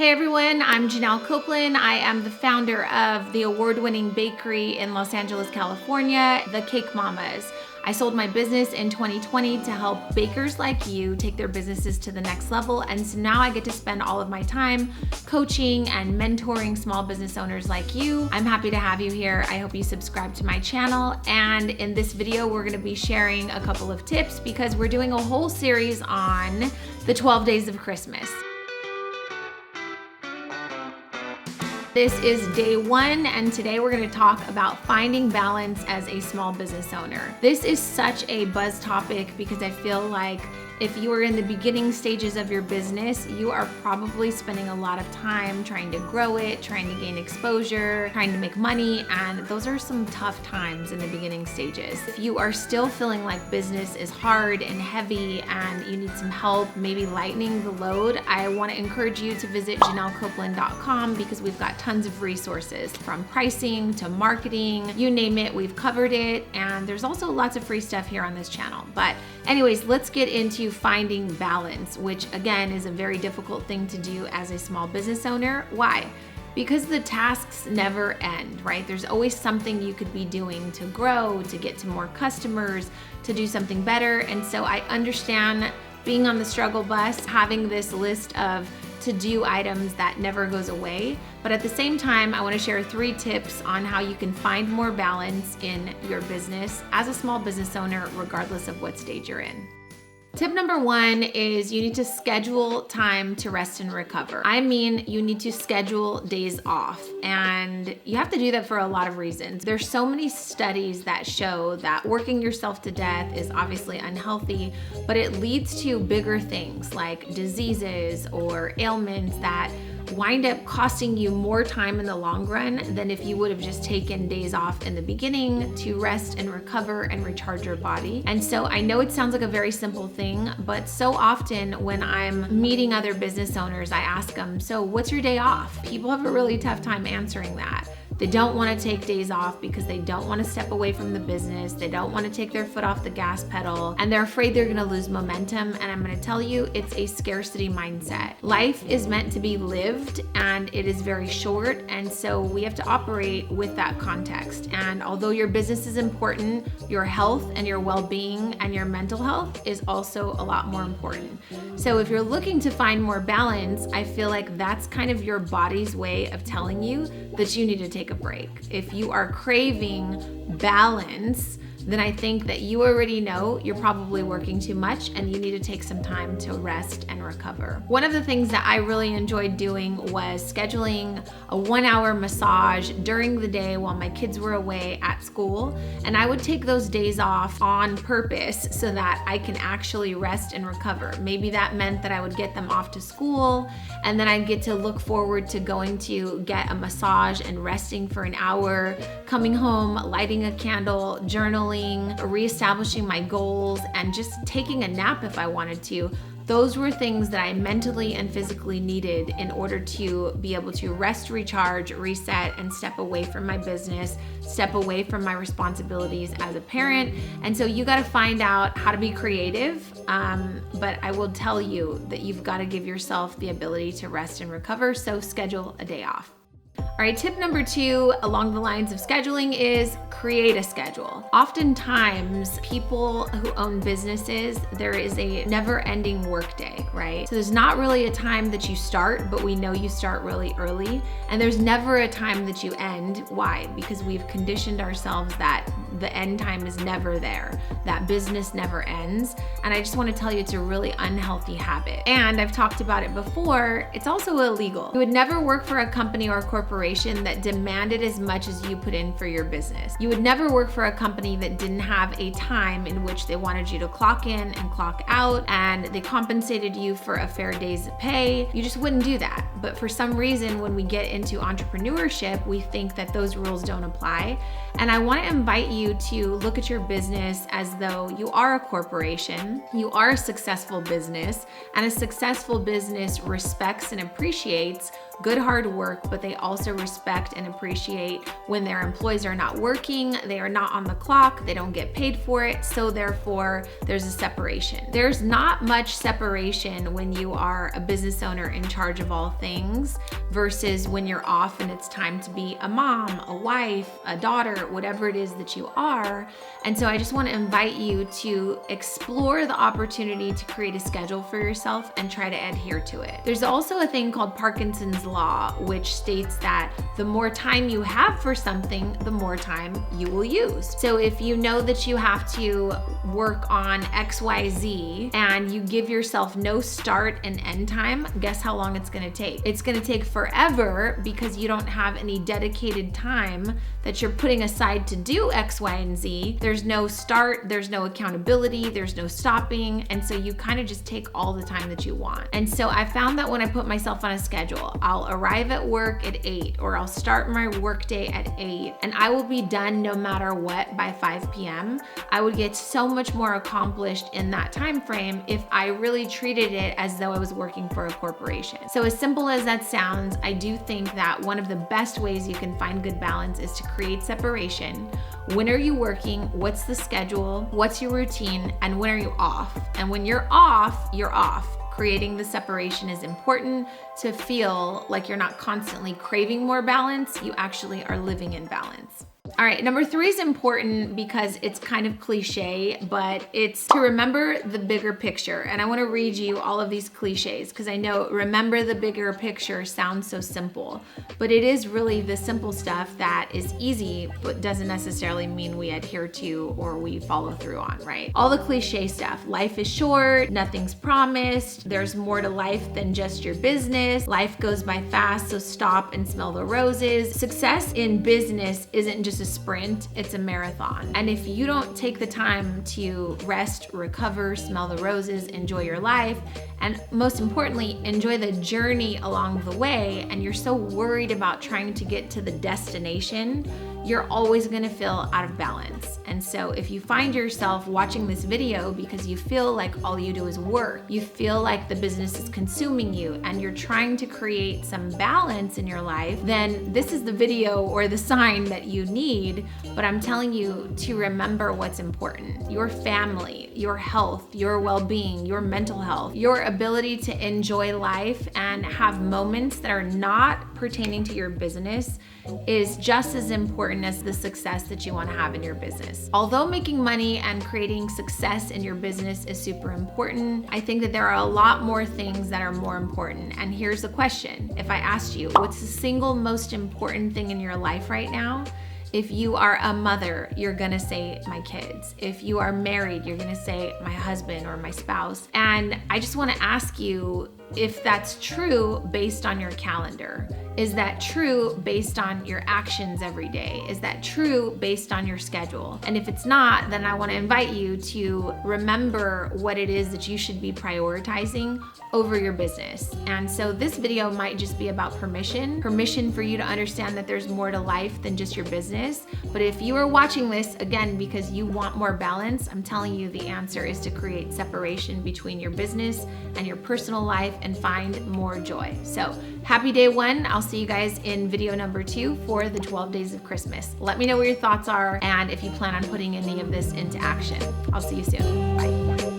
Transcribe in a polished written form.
Hey everyone, I'm Janelle Copeland. I am the founder of the award-winning bakery in Los Angeles, California, The Cake Mamas. I sold my business in 2020 to help bakers like you take their businesses to the next level. And so now I get to spend all of my time coaching and mentoring small business owners like you. I'm happy to have you here. I hope you subscribe to my channel. And in this video, we're gonna be sharing a couple of tips because we're doing a whole series on the 12 days of Christmas. This is day one, and today we're going to talk about finding balance as a small business owner. This is such a buzz topic because I feel like if you are in the beginning stages of your business, you are probably spending a lot of time trying to grow it, trying to gain exposure, trying to make money, and those are some tough times in the beginning stages. If you are still feeling like business is hard and heavy and you need some help, maybe lightening the load, I want to encourage you to visit JanelleCopeland.com because we've got tons of resources from pricing to marketing, you name it, we've covered it, and there's also lots of free stuff here on this channel. But anyways, let's get into finding balance, which again is a very difficult thing to do as a small business owner. Why? Because the tasks never end, right? There's always something you could be doing to grow, to get to more customers, to do something better. And so I understand being on the struggle bus, having this list of to-do items that never goes away. But at the same time, I want to share 3 tips on how you can find more balance in your business as a small business owner, regardless of what stage you're in. Tip number 1 is you need to schedule time to rest and recover. I mean, you need to schedule days off, and you have to do that for a lot of reasons. There's so many studies that show that working yourself to death is obviously unhealthy, but it leads to bigger things like diseases or ailments that wind up costing you more time in the long run than if you would have just taken days off in the beginning to rest and recover and recharge your body. And so I know it sounds like a very simple thing, but so often when I'm meeting other business owners, I ask them, so what's your day off? People have a really tough time answering that. They don't want to take days off because they don't want to step away from the business. They don't want to take their foot off the gas pedal, and they're afraid they're going to lose momentum. And I'm going to tell you, it's a scarcity mindset. Life is meant to be lived, and it is very short. And so we have to operate with that context. And although your business is important, your health and your well-being and your mental health is also a lot more important. So if you're looking to find more balance, I feel like that's kind of your body's way of telling you that you need to take a break. If you are craving balance, then I think that you already know you're probably working too much and you need to take some time to rest and recover. One of the things that I really enjoyed doing was scheduling a 1-hour massage during the day while my kids were away at school. And I would take those days off on purpose so that I can actually rest and recover. Maybe that meant that I would get them off to school and then I'd get to look forward to going to get a massage and resting for an hour, coming home, lighting a candle, journaling, reestablishing my goals, and just taking a nap if I wanted to. Those were things that I mentally and physically needed in order to be able to rest, recharge, reset, and step away from my business, step away from my responsibilities as a parent. And so you got to find out how to be creative. But I will tell you that you've got to give yourself the ability to rest and recover. So schedule a day off. All right, tip number 2 along the lines of scheduling is create a schedule. Oftentimes, people who own businesses, there is a never-ending workday, right? So there's not really a time that you start, but we know you start really early. And there's never a time that you end. Why? Because we've conditioned ourselves that the end time is never there. That business never ends. And I just want to tell you it's a really unhealthy habit. And I've talked about it before, it's also illegal. You would never work for a company or a corporation that demanded as much as you put in for your business. You would never work for a company that didn't have a time in which they wanted you to clock in and clock out and they compensated you for a fair day's pay. You just wouldn't do that. But for some reason, when we get into entrepreneurship, we think that those rules don't apply. And I want to invite you to look at your business as though you are a corporation, you are a successful business, and a successful business respects and appreciates good hard work, but they also respect and appreciate when their employees are not working, they are not on the clock, they don't get paid for it, so therefore there's a separation. There's not much separation when you are a business owner in charge of all things versus when you're off and it's time to be a mom, a wife, a daughter, whatever it is that you are. And so I just want to invite you to explore the opportunity to create a schedule for yourself and try to adhere to it. There's also a thing called Parkinson's Law, which states that the more time you have for something, the more time you will use. So if you know that you have to work on XYZ and you give yourself no start and end time, guess how long it's going to take? It's going to take forever because you don't have any dedicated time that you're putting aside to do X, Y, and Z. There's no start, there's no accountability, there's no stopping, and so you kind of just take all the time that you want. And so I found that when I put myself on a schedule, I'll arrive at work at 8, or I'll start my work day at 8, and I will be done no matter what by 5 p.m. I would get so much more accomplished in that time frame if I really treated it as though I was working for a corporation. So as simple as that sounds, I do think that one of the best ways you can find good balance is to create separation. When are you working? What's the schedule? What's your routine? And when are you off? And when you're off, you're off. Creating the separation is important to feel like you're not constantly craving more balance. You actually are living in balance. All right, number 3 is important because it's kind of cliche, but it's to remember the bigger picture. And I want to read you all of these cliches because I know remember the bigger picture sounds so simple, but it is really the simple stuff that is easy, but doesn't necessarily mean we adhere to or we follow through on, right? All the cliche stuff. Life is short, nothing's promised, there's more to life than just your business, life goes by fast, so stop and smell the roses. Success in business isn't just a sprint, it's a marathon. And if you don't take the time to rest, recover, smell the roses, enjoy your life, and most importantly, enjoy the journey along the way, and you're so worried about trying to get to the destination, you're always gonna feel out of balance. And so if you find yourself watching this video because you feel like all you do is work, you feel like the business is consuming you, and you're trying to create some balance in your life, then this is the video or the sign that you need. But I'm telling you to remember what's important: your family, your health, your well-being, your mental health, your ability to enjoy life and have moments that are not pertaining to your business is just as important as the success that you want to have in your business. Although making money and creating success in your business is super important, I think that there are a lot more things that are more important. And here's the question: if I asked you, what's the single most important thing in your life right now? If you are a mother, you're gonna say my kids. If you are married, you're gonna say my husband or my spouse. And I just wanna ask you if that's true based on your calendar. Is that true based on your actions every day? Is that true based on your schedule? And if it's not, then I want to invite you to remember what it is that you should be prioritizing over your business. And so this video might just be about permission for you to understand that there's more to life than just your business. But if you are watching this, again, because you want more balance, I'm telling you the answer is to create separation between your business and your personal life and find more joy. So happy day 1. I'll see you guys in video number 2 for the 12 days of Christmas. Let me know what your thoughts are and if you plan on putting any of this into action. I'll see you soon. Bye.